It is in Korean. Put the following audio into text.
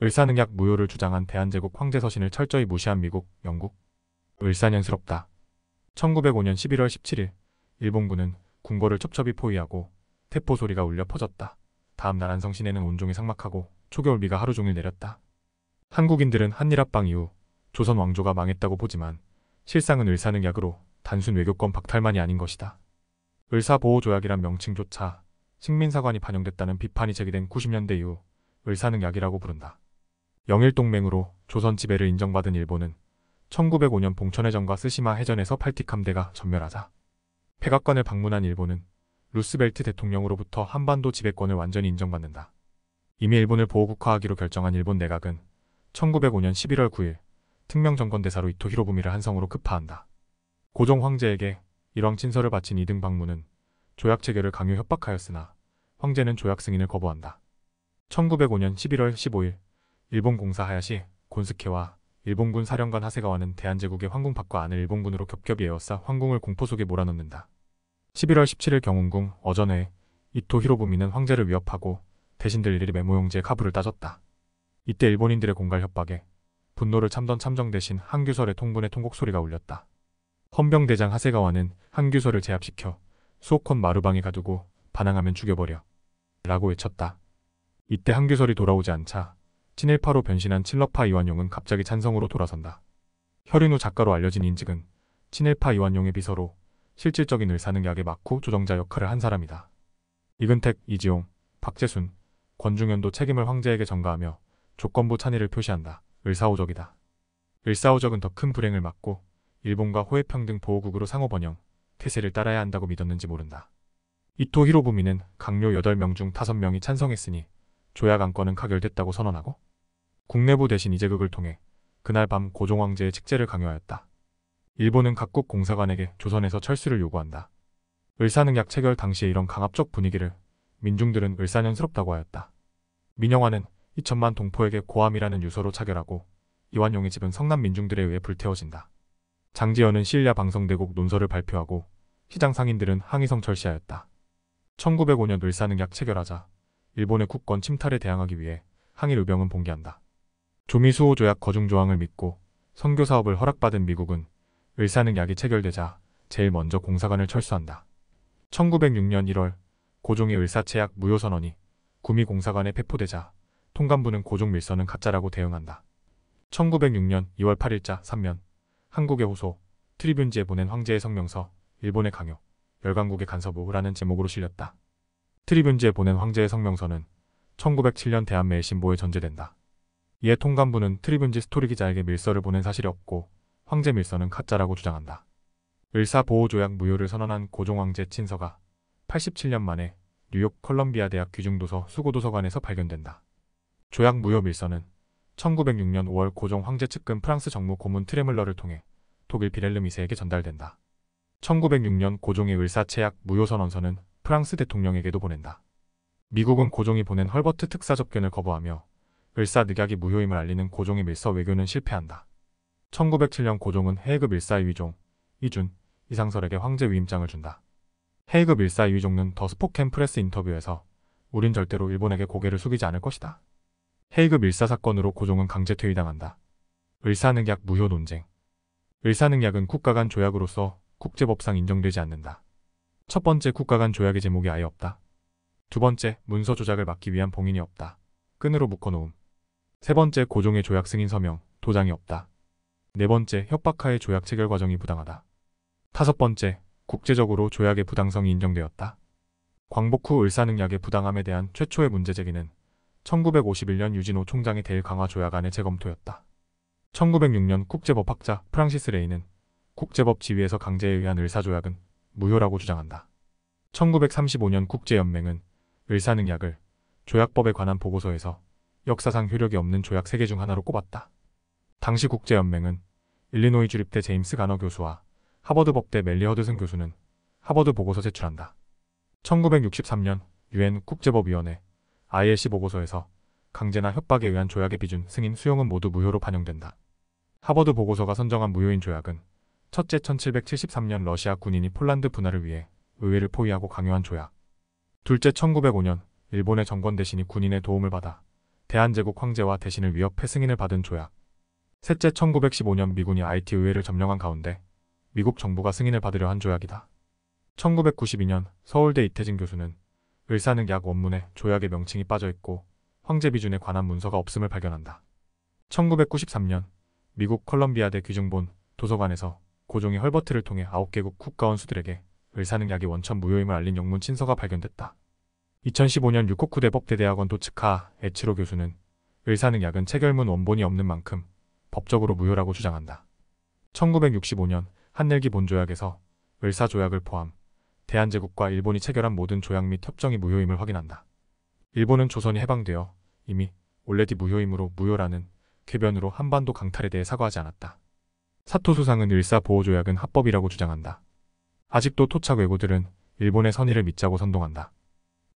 을사능약 무효를 주장한 대한제국 황제 서신을 철저히 무시한 미국, 영국. 을사년스럽다. 1905년 11월 17일 일본군은 궁궐을 첩첩이 포위하고 태포 소리가 울려 퍼졌다. 다음 날 안성 시내는 온종일 삭막하고 초겨울비가 하루 종일 내렸다. 한국인들은 한일합방 이후 조선 왕조가 망했다고 보지만 실상은 을사능약으로 단순 외교권 박탈만이 아닌 것이다. 을사보호조약이란 명칭조차 식민사관이 반영됐다는 비판이 제기된 90년대 이후 을사능약이라고 부른다. 영일동맹으로 조선 지배를 인정받은 일본은 1905년 봉천해전과 스시마 해전에서 팔틱 함대가 전멸하자 백악관을 방문한 일본은 루스벨트 대통령으로부터 한반도 지배권을 완전히 인정받는다. 이미 일본을 보호국화하기로 결정한 일본 내각은 1905년 11월 9일 특명정권대사로 이토 히로부미를 한성으로 급파한다. 고종 황제에게 일왕 친서를 바친 이등 방문은 조약 체결을 강요 협박하였으나 황제는 조약 승인을 거부한다. 1905년 11월 15일 일본 공사 하야시 곤스케와 일본군 사령관 하세가와는 대한제국의 황궁 밖과 안을 일본군으로 겹겹이 에워싸 황궁을 공포 속에 몰아넣는다. 11월 17일 경운궁 어전회에 이토 히로부미는 황제를 위협하고 대신들 일일이 메모용지에 카부를 따졌다. 이때 일본인들의 공갈 협박에 분노를 참던 참정 대신 한규설의 통분의 통곡 소리가 울렸다. 헌병대장 하세가와는 한규설을 제압시켜 수오콘 마루방에 가두고 반항하면 죽여버려 라고 외쳤다. 이때 한규설이 돌아오지 않자 친일파로 변신한 칠러파 이완용은 갑자기 찬성으로 돌아선다. 혈인후 작가로 알려진 인직은 친일파 이완용의 비서로 실질적인 을사능약의 막후 조정자 역할을 한 사람이다. 이근택, 이지용, 박재순, 권중현도 책임을 황제에게 전가하며 조건부 찬의를 표시한다. 을사오적이다. 을사오적은 더 큰 불행을 막고 일본과 호혜평등 보호국으로 상호번영, 태세를 따라야 한다고 믿었는지 모른다. 이토 히로부미는 강요 8명 중 5명이 찬성했으니 조약 안건은 가결됐다고 선언하고 국내부 대신 이제극을 통해 그날 밤 고종 황제의 직제를 강요하였다. 일본은 각국 공사관에게 조선에서 철수를 요구한다. 을사능약 체결 당시에 이런 강압적 분위기를 민중들은 을사년스럽다고 하였다. 민영화는 2천만 동포에게 고함이라는 유서로 차결하고 이완용의 집은 성남 민중들에 의해 불태워진다. 장지연은 시일야 방성대국 논설을 발표하고 시장 상인들은 항의성 철시하였다. 1905년 을사능약 체결하자 일본의 국권 침탈에 대항하기 위해 항일의병은 봉기한다. 조미수호 조약 거중 조항을 믿고 선교 사업을 허락받은 미국은 을사능약이 체결되자 제일 먼저 공사관을 철수한다. 1906년 1월 고종의 을사체약 무효선언이 구미 공사관에 배포되자 통감부는 고종 밀서는 가짜라고 대응한다. 1906년 2월 8일자 3면 한국의 호소 트리뷴지에 보낸 황제의 성명서 일본의 강요 열강국의 간서부라는 제목으로 실렸다. 트리뷴지에 보낸 황제의 성명서는 1907년 대한매일 신보에 전제된다. 이에 통감부는 트리뷴지 스토리 기자에게 밀서를 보낸 사실이 없고 황제 밀서는 가짜라고 주장한다. 을사보호조약 무효를 선언한 고종 황제 친서가 87년 만에 뉴욕 컬럼비아 대학 귀중도서 수고도서관에서 발견된다. 조약 무효 밀서는 1906년 5월 고종 황제 측근 프랑스 정무 고문 트레물러를 통해 독일 비렐름 2세에게 전달된다. 1906년 고종의 을사체약 무효선언서는 프랑스 대통령에게도 보낸다. 미국은 고종이 보낸 헐버트 특사 접견을 거부하며 을사늑약이 무효임을 알리는 고종의 밀서 외교는 실패한다. 1907년 고종은 헤이그 밀사의 위종, 이준, 이상설에게 황제 위임장을 준다. 헤이그 밀사의 위종은 더 스포켄 프레스 인터뷰에서 우린 절대로 일본에게 고개를 숙이지 않을 것이다. 헤이그 밀사 사건으로 고종은 강제 퇴위당한다. 을사늑약 무효 논쟁. 을사늑약은 국가 간 조약으로서 국제법상 인정되지 않는다. 첫 번째, 국가 간 조약의 제목이 아예 없다. 두 번째, 문서 조작을 막기 위한 봉인이 없다. 끈으로 묶어놓음. 세 번째, 고종의 조약 승인 서명, 도장이 없다. 네 번째, 협박하에 조약 체결 과정이 부당하다. 다섯 번째, 국제적으로 조약의 부당성이 인정되었다. 광복 후 을사늑약의 부당함에 대한 최초의 문제 제기는 1951년 유진호 총장의 대일 강화 조약안의 재검토였다. 1906년 국제법학자 프랑시스 레이는 국제법 지위에서 강제에 의한 을사조약은 무효라고 주장한다. 1935년 국제연맹은 을사늑약을 조약법에 관한 보고서에서 역사상 효력이 없는 조약 3개 중 하나로 꼽았다. 당시 국제연맹은 일리노이 주립대 제임스 가너 교수와 하버드 법대 멜리 허드슨 교수는 하버드 보고서 제출한다. 1963년 UN 국제법위원회 ILC 보고서에서 강제나 협박에 의한 조약의 비준, 승인, 수용은 모두 무효로 반영된다. 하버드 보고서가 선정한 무효인 조약은 첫째, 1773년 러시아 군인이 폴란드 분할을 위해 의회를 포위하고 강요한 조약. 둘째, 1905년 일본의 정권 대신이 군인의 도움을 받아 대한제국 황제와 대신을 위협해 승인을 받은 조약. 셋째, 1915년 미군이 IT 의회를 점령한 가운데 미국 정부가 승인을 받으려 한 조약이다. 1992년 서울대 이태진 교수는 을사늑약 원문에 조약의 명칭이 빠져있고 황제 비준에 관한 문서가 없음을 발견한다. 1993년 미국 컬럼비아대 귀중본 도서관에서 고종이 헐버트를 통해 9개국 국가원수들에게 을사늑약이 원천 무효임을 알린 영문 친서가 발견됐다. 2015년 유코쿠대 법대대학원 도츠카 에치로 교수는 을사늑약은 체결문 원본이 없는 만큼 법적으로 무효라고 주장한다. 1965년 한일기 본조약에서 을사조약을 포함 대한제국과 일본이 체결한 모든 조약 및 협정이 무효임을 확인한다. 일본은 조선이 해방되어 이미 올레디 무효이므로 무효라는 궤변으로 한반도 강탈에 대해 사과하지 않았다. 사토 수상은 을사보호조약은 합법이라고 주장한다. 아직도 토착 왜고들은 일본의 선의를 믿자고 선동한다.